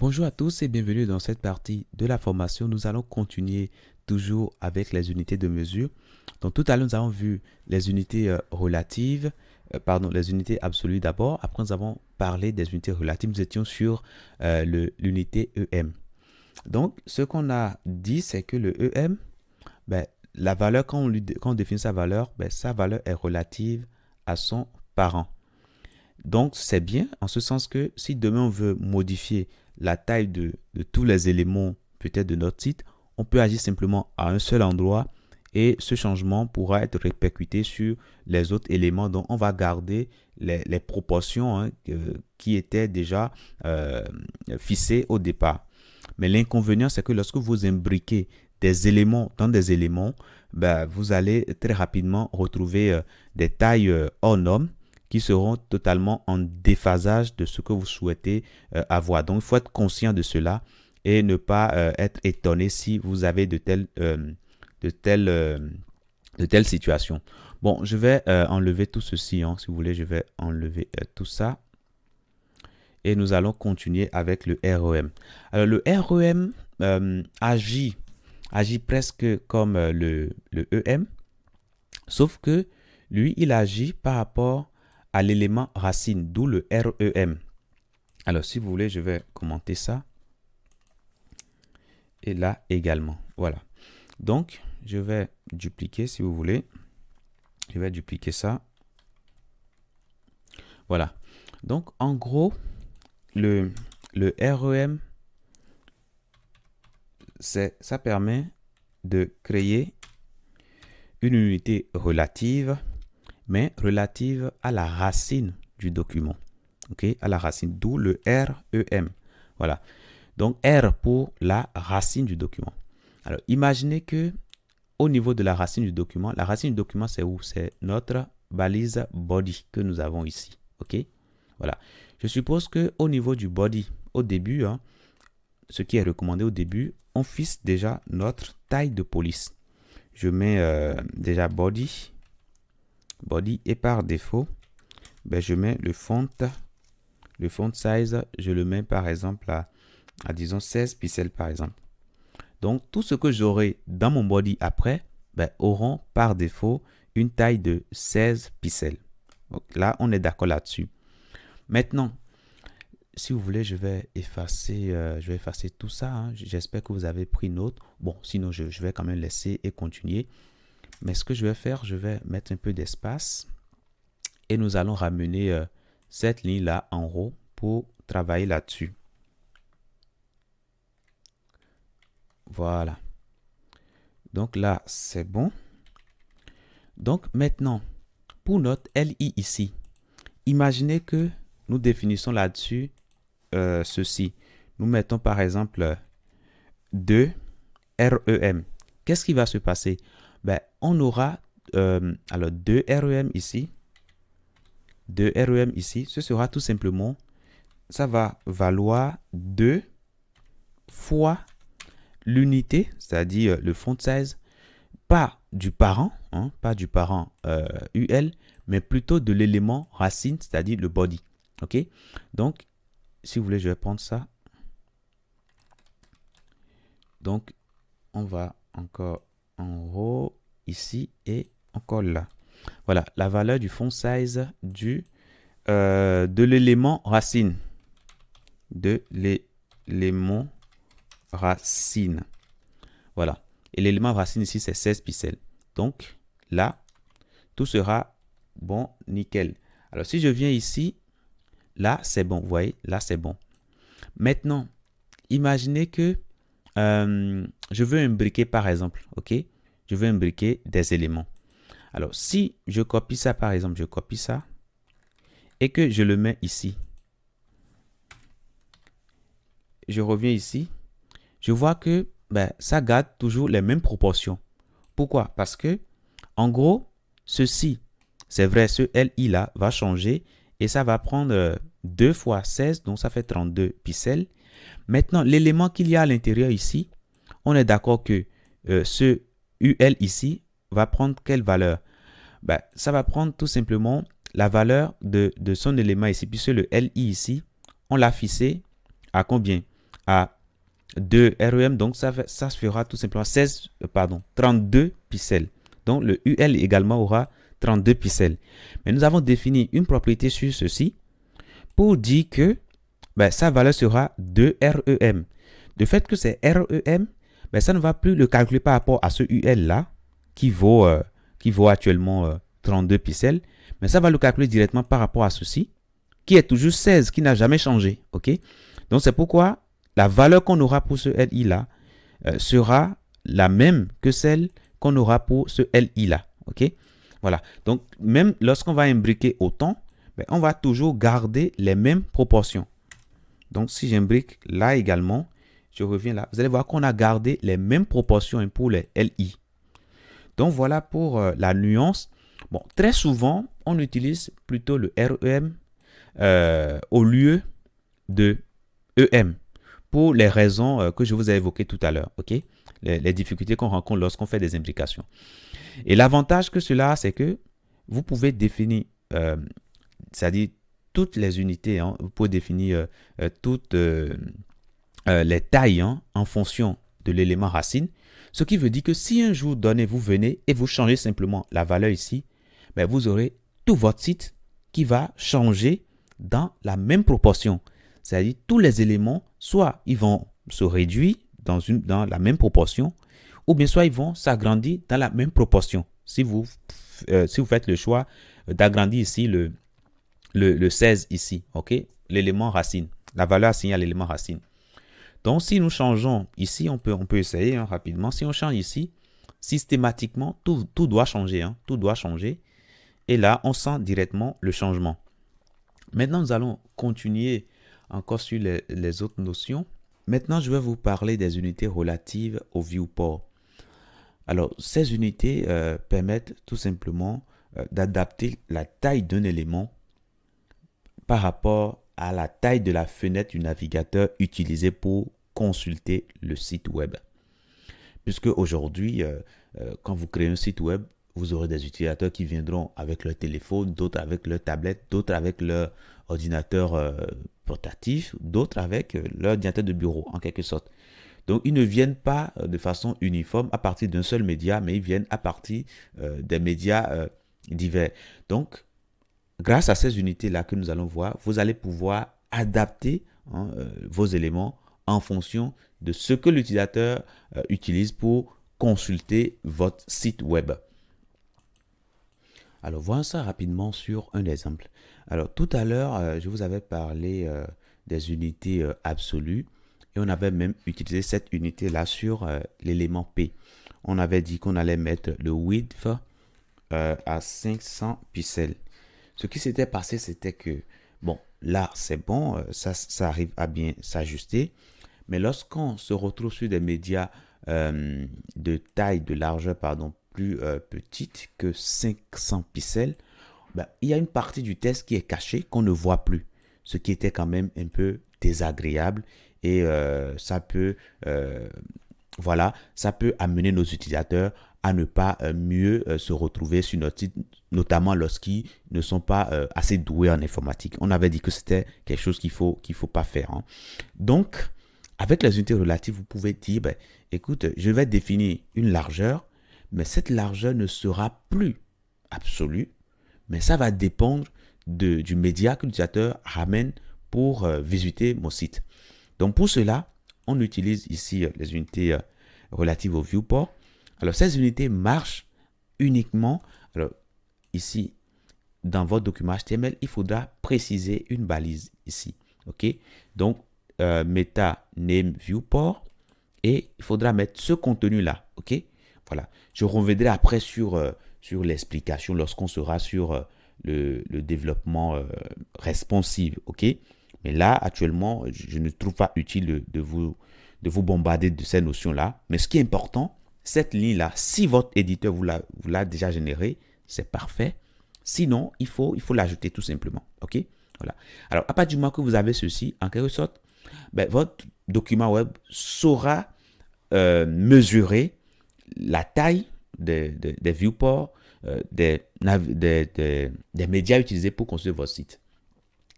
Bonjour à tous et bienvenue dans cette partie de la formation. Nous allons continuer toujours avec les unités de mesure. Donc tout à l'heure, nous avons vu les unités relatives, les unités absolues d'abord. Après, nous avons parlé des unités relatives. Nous étions sur l'unité EM. Donc, ce qu'on a dit, c'est que le EM, ben, la valeur, quand on définit sa valeur est relative à son parent. Donc, c'est bien en ce sens que si demain on veut modifier la taille de tous les éléments peut-être de notre site, on peut agir simplement à un seul endroit et ce changement pourra être répercuté sur les autres éléments. Donc, on va garder les proportions qui étaient déjà euh, fixées au départ. Mais l'inconvénient, c'est que lorsque vous imbriquez des éléments dans des éléments, ben, vous allez très rapidement retrouver des tailles hors normes qui seront totalement en déphasage de ce que vous souhaitez avoir. Donc, il faut être conscient de cela et ne pas être étonné si vous avez de telles, euh, de telles situations. Bon, je vais enlever tout ceci. Si vous voulez, je vais enlever tout ça. Et nous allons continuer avec le REM. Alors, le REM agit presque comme le EM, sauf que lui, il agit par rapport à l'élément racine, d'où le REM. Alors, si vous voulez, je vais commenter ça. Et là également. Voilà. Donc, je vais dupliquer si vous voulez. Je vais dupliquer ça. Voilà. Donc, en gros, le REM, ça permet de créer une unité relative, mais relative à la racine du document. OK? À la racine, d'où le REM. Voilà. Donc, R pour la racine du document. Alors, imaginez que au niveau de la racine du document, c'est où? C'est notre balise body que nous avons ici. OK? Voilà. Je suppose que au niveau du body, au début, ce qui est recommandé au début, on fixe déjà notre taille de police. Je mets déjà body et par défaut, ben, je mets le font size, je le mets par exemple à disons 16 pixels par exemple. Donc tout ce que j'aurai dans mon body après ben, auront par défaut une taille de 16 pixels. Donc là, on est d'accord là-dessus. Maintenant, si vous voulez, je vais effacer tout ça. J'espère que vous avez pris note. Bon, sinon, je vais quand même laisser et continuer. Mais ce que je vais faire, je vais mettre un peu d'espace et nous allons ramener cette ligne-là en haut pour travailler là-dessus. Voilà. Donc là, c'est bon. Donc maintenant, pour notre LI ici, imaginez que nous définissons là-dessus ceci. Nous mettons par exemple 2 REM. Qu'est-ce qui va se passer? Ben, on aura alors 2 REM ici. 2 REM ici. Ce sera tout simplement, ça va valoir 2 fois l'unité, c'est-à-dire le font size, pas du parent, pas du parent UL, mais plutôt de l'élément racine, c'est-à-dire le body. OK? Donc, si vous voulez, je vais prendre ça. Donc, on va encore en haut, ici et encore là. Voilà, la valeur du font size de l'élément racine. De l'élément racine. Voilà. Et l'élément racine ici, c'est 16 pixels. Donc, là, tout sera bon, nickel. Alors, si je viens ici, là, c'est bon. Vous voyez, là, c'est bon. Maintenant, imaginez que je veux imbriquer, par exemple, OK? Je veux imbriquer des éléments. Alors, si je copie ça, par exemple, je copie ça et que je le mets ici. Je reviens ici. Je vois que ben, ça garde toujours les mêmes proportions. Pourquoi? Parce que, en gros, ceci, c'est vrai, ce LI là va changer et ça va prendre 2 fois 16, donc ça fait 32 pixels. Maintenant, l'élément qu'il y a à l'intérieur ici, on est d'accord que ce UL ici va prendre quelle valeur? Ben, ça va prendre tout simplement la valeur de son élément ici, puisque le LI ici, on l'a fixé à combien? à 2 REM, donc ça se fera tout simplement 32 pixels. Donc le UL également aura 32 pixels. Mais nous avons défini une propriété sur ceci pour dire que sa valeur sera 2 REM. De fait que c'est REM, ça ne va plus le calculer par rapport à ce UL là qui vaut actuellement 32 pixels, mais ça va le calculer directement par rapport à ceci qui est toujours 16, qui n'a jamais changé. Ok? Donc c'est pourquoi la valeur qu'on aura pour ce LI là sera la même que celle qu'on aura pour ce LI là. Ok? Voilà. Donc même lorsqu'on va imbriquer autant, on va toujours garder les mêmes proportions. Donc si j'imbrique là également, je reviens là, vous allez voir qu'on a gardé les mêmes proportions pour les LI. Donc voilà pour la nuance. Bon, très souvent, on utilise plutôt le REM au lieu de EM pour les raisons que je vous ai évoquées tout à l'heure. Ok? Les difficultés qu'on rencontre lorsqu'on fait des imbrications. Et l'avantage que cela a, c'est que vous pouvez définir, c'est-à-dire toutes les unités, vous pouvez définir toutes les tailles en fonction de l'élément racine. Ce qui veut dire que si un jour donné, vous venez et vous changez simplement la valeur ici, vous aurez tout votre site qui va changer dans la même proportion. C'est-à-dire tous les éléments, soit ils vont se réduire dans la même proportion, ou bien soit ils vont s'agrandir dans la même proportion. Si vous faites le choix d'agrandir ici le 16 ici, ok, l'élément racine, la valeur assignée à l'élément racine. Donc, si nous changeons ici, on peut essayer rapidement. Si on change ici, systématiquement, tout doit changer. Tout doit changer. Et là, on sent directement le changement. Maintenant, nous allons continuer encore sur les autres notions. Maintenant, je vais vous parler des unités relatives au viewport. Alors, ces unités permettent tout simplement d'adapter la taille d'un élément par rapport à la taille de la fenêtre du navigateur utilisée pour consulter le site web. Puisque aujourd'hui, quand vous créez un site web, vous aurez des utilisateurs qui viendront avec leur téléphone, d'autres avec leur tablette, d'autres avec leur ordinateur portatif, d'autres avec leur ordinateur de bureau, en quelque sorte. Donc, ils ne viennent pas de façon uniforme à partir d'un seul média, mais ils viennent à partir des médias divers. Donc, grâce à ces unités-là que nous allons voir, vous allez pouvoir adapter vos éléments en fonction de ce que l'utilisateur utilise pour consulter votre site web. Alors, voyons ça rapidement sur un exemple. Alors, tout à l'heure, je vous avais parlé des unités absolues et on avait même utilisé cette unité-là sur l'élément P. On avait dit qu'on allait mettre le width à 500 pixels. Ce qui s'était passé, c'était que, bon, là, c'est bon, ça arrive à bien s'ajuster. Mais lorsqu'on se retrouve sur des médias de taille, de largeur, plus petite que 500 pixels, il y a une partie du test qui est cachée, qu'on ne voit plus. Ce qui était quand même un peu désagréable. Et ça peut amener nos utilisateurs à ne pas mieux se retrouver sur notre site, notamment lorsqu'ils ne sont pas assez doués en informatique. On avait dit que c'était quelque chose qu'il faut pas faire. Donc, avec les unités relatives, vous pouvez dire, écoute, je vais définir une largeur, mais cette largeur ne sera plus absolue, mais ça va dépendre du média que l'utilisateur ramène pour visiter mon site. Donc, pour cela, on utilise ici les unités relatives au viewport. Alors, ces unités marchent uniquement. Alors, ici, dans votre document HTML, il faudra préciser une balise ici. OK? Donc, meta name viewport et il faudra mettre ce contenu-là. OK? Voilà. Je reviendrai après sur l'explication lorsqu'on sera sur le développement responsive. OK? Mais là, actuellement, je ne trouve pas utile de vous bombarder de ces notions-là. Mais ce qui est important, cette ligne-là, si votre éditeur vous l'a déjà générée, c'est parfait. Sinon, il faut l'ajouter tout simplement. OK? Voilà. Alors, à partir du moment que vous avez ceci, en quelque sorte, votre document web saura mesurer la taille des viewports, des médias utilisés pour construire votre site.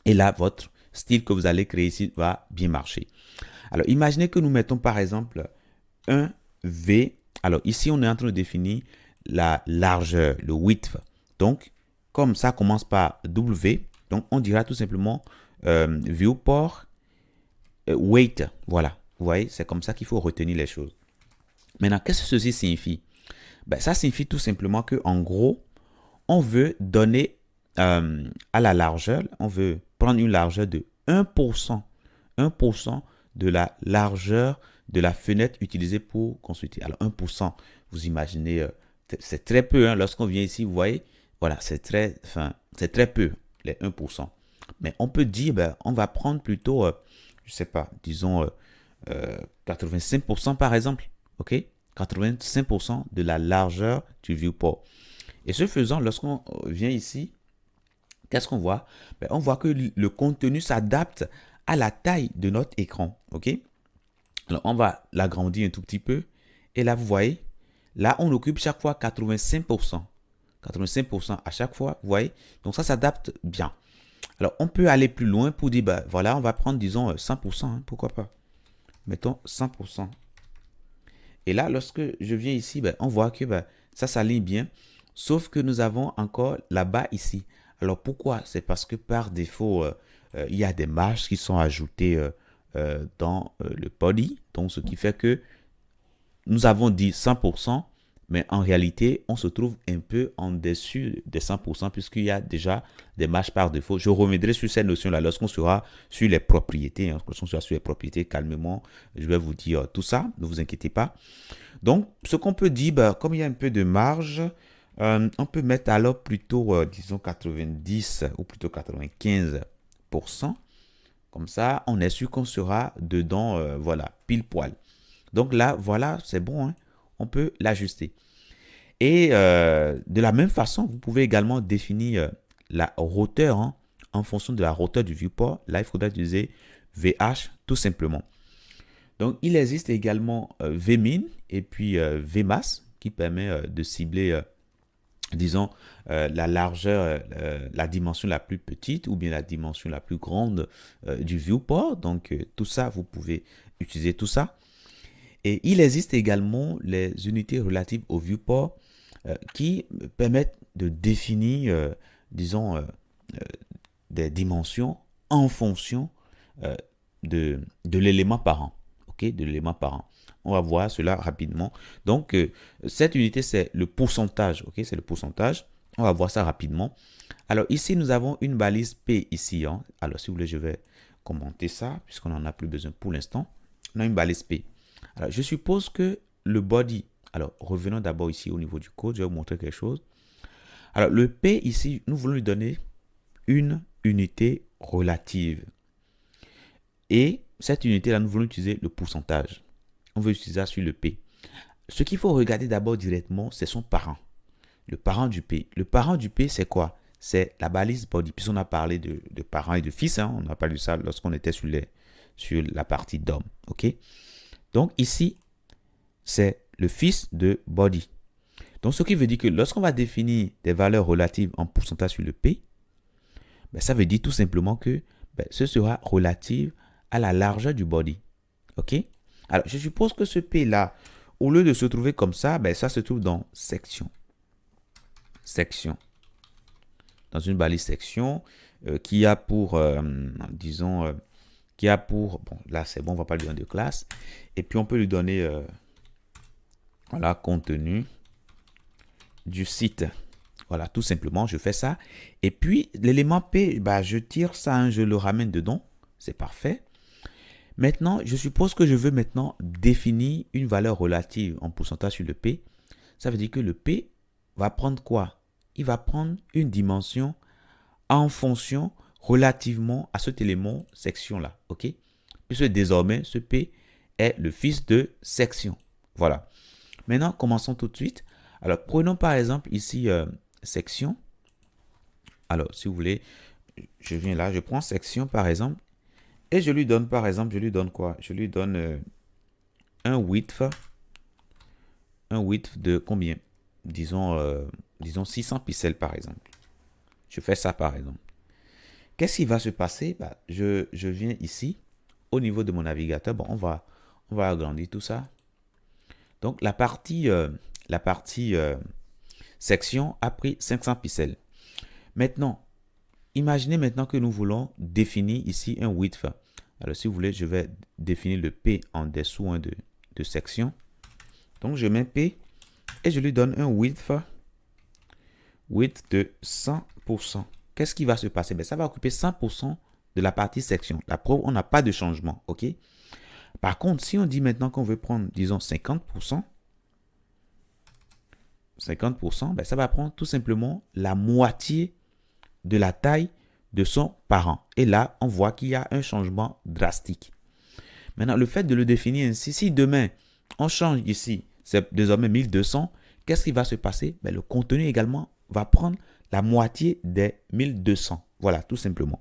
Et là, votre style que vous allez créer ici va bien marcher. Alors, imaginez que nous mettons par exemple un V. Alors, ici, on est en train de définir la largeur, le width. Donc, comme ça commence par W, donc on dira tout simplement viewport weight. Voilà, vous voyez, c'est comme ça qu'il faut retenir les choses. Maintenant, qu'est-ce que ceci signifie? Ben, ça signifie tout simplement que en gros, on veut donner à la largeur, on veut prendre une largeur de 1%, 1% de la largeur de la fenêtre utilisée pour consulter. Alors 1%, vous imaginez, c'est très peu. Hein, lorsqu'on vient ici, vous voyez, voilà, c'est très peu, les 1%. Mais on peut dire, ben, on va prendre plutôt, je ne sais pas, disons 85% par exemple. OK? 85% de la largeur du viewport. Et ce faisant, lorsqu'on vient ici, qu'est-ce qu'on voit? Ben, on voit que le contenu s'adapte à la taille de notre écran. OK? Alors, on va l'agrandir un tout petit peu. Et là, vous voyez, là, on occupe chaque fois 85%. 85% à chaque fois, vous voyez? Donc, ça s'adapte bien. Alors, on peut aller plus loin pour dire, ben, voilà, on va prendre, disons, 100%. Hein, pourquoi pas? Mettons 100%. Et là, lorsque je viens ici, ben, on voit que ben, ça s'aligne bien. Sauf que nous avons encore là-bas ici. Alors pourquoi? C'est parce que par défaut, il y a des marges qui sont ajoutées dans le body. Donc ce qui fait que nous avons dit 100%, mais en réalité, on se trouve un peu en dessus des 100% puisqu'il y a déjà des marges par défaut. Je reviendrai sur cette notion-là lorsqu'on sera sur les propriétés. Hein, lorsqu'on sera sur les propriétés, calmement, je vais vous dire tout ça. Ne vous inquiétez pas. Donc, ce qu'on peut dire, ben, comme il y a un peu de marge, on peut mettre alors plutôt, disons, 90 ou plutôt 95%. Comme ça, on est sûr qu'on sera dedans, voilà, pile poil. Donc là, voilà, c'est bon, hein, on peut l'ajuster. Et de la même façon, vous pouvez également définir la hauteur hein, en fonction de la hauteur du viewport. Là, il faudra utiliser VH tout simplement. Donc, il existe également Vmin et puis Vmax qui permet de cibler, disons, la largeur, la dimension la plus petite ou bien la dimension la plus grande du viewport. Donc, tout ça, vous pouvez utiliser tout ça. Et il existe également les unités relatives au viewport qui permettent de définir, disons, des dimensions en fonction de l'élément parent. Okay, de l'élément parent. On va voir cela rapidement. Donc, cette unité, c'est le pourcentage. Okay, c'est le pourcentage. On va voir ça rapidement. Alors, ici, nous avons une balise P ici. Hein. Alors, si vous voulez, je vais commenter ça puisqu'on n'en a plus besoin pour l'instant. On a une balise P. Alors, je suppose que le body. Alors, revenons d'abord ici au niveau du code. Je vais vous montrer quelque chose. Alors, le P ici, nous voulons lui donner une unité relative. Et cette unité-là, nous voulons utiliser le pourcentage. On veut utiliser ça sur le P. Ce qu'il faut regarder d'abord directement, c'est son parent. Le parent du P. Le parent du P, c'est quoi? C'est la balise body. Puisqu'on a parlé de parents et de fils. Hein, on a parlé de ça lorsqu'on était sur la partie DOM. OK? Donc ici, c'est le fils de body. Donc ce qui veut dire que lorsqu'on va définir des valeurs relatives en pourcentage sur le P, ben, ça veut dire tout simplement que ben, ce sera relative à la largeur du body. OK? Alors, je suppose que ce P-là, au lieu de se trouver comme ça, ben, ça se trouve dans section. Section. Dans une balise section qui a pour, disons, qui a pour, bon, là c'est bon, on ne va pas lui donner de classe. Et puis, on peut lui donner, voilà, contenu du site. Voilà, tout simplement, je fais ça. Et puis, l'élément P, bah, je tire ça, hein, je le ramène dedans. C'est parfait. Maintenant, je suppose que je veux maintenant définir une valeur relative en pourcentage sur le P. Ça veut dire que le P va prendre quoi? Il va prendre une dimension en fonction relativement à cet élément section-là. OK? Puisque désormais, ce P est le fils de section. Voilà. Maintenant, commençons tout de suite. Alors, prenons par exemple ici section. Alors, si vous voulez, je viens là, je prends section par exemple. Et je lui donne par exemple, je lui donne quoi? Je lui donne un width de combien? Disons 600 pixels par exemple. Je fais ça par exemple. Qu'est-ce qui va se passer? Bah, je viens ici. au niveau de mon navigateur, bon, on va agrandir tout ça. Donc, la partie section a pris 500 pixels. Maintenant, imaginez maintenant que nous voulons définir ici un width. Alors, si vous voulez, je vais définir le P en dessous de section. Donc, je mets P et je lui donne un width de 100%. Qu'est-ce qui va se passer? Ben, ça va occuper 100% de la partie section. La preuve, on n'a pas de changement. OK? Par contre, si on dit maintenant qu'on veut prendre, disons, 50%, ben, ça va prendre tout simplement la moitié de la taille de son parent. Et là, on voit qu'il y a un changement drastique. Maintenant, le fait de le définir ainsi, si demain, on change ici, c'est désormais 1200, qu'est-ce qui va se passer? Ben, le contenu également va prendre la moitié des 1200. Voilà, tout simplement.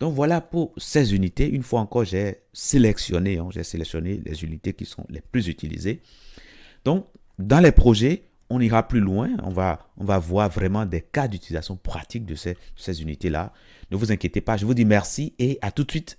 Donc, voilà pour ces unités. Une fois encore, j'ai sélectionné les unités qui sont les plus utilisées. Donc, dans les projets, on ira plus loin. On va voir vraiment des cas d'utilisation pratique de ces unités-là. Ne vous inquiétez pas. Je vous dis merci et à tout de suite.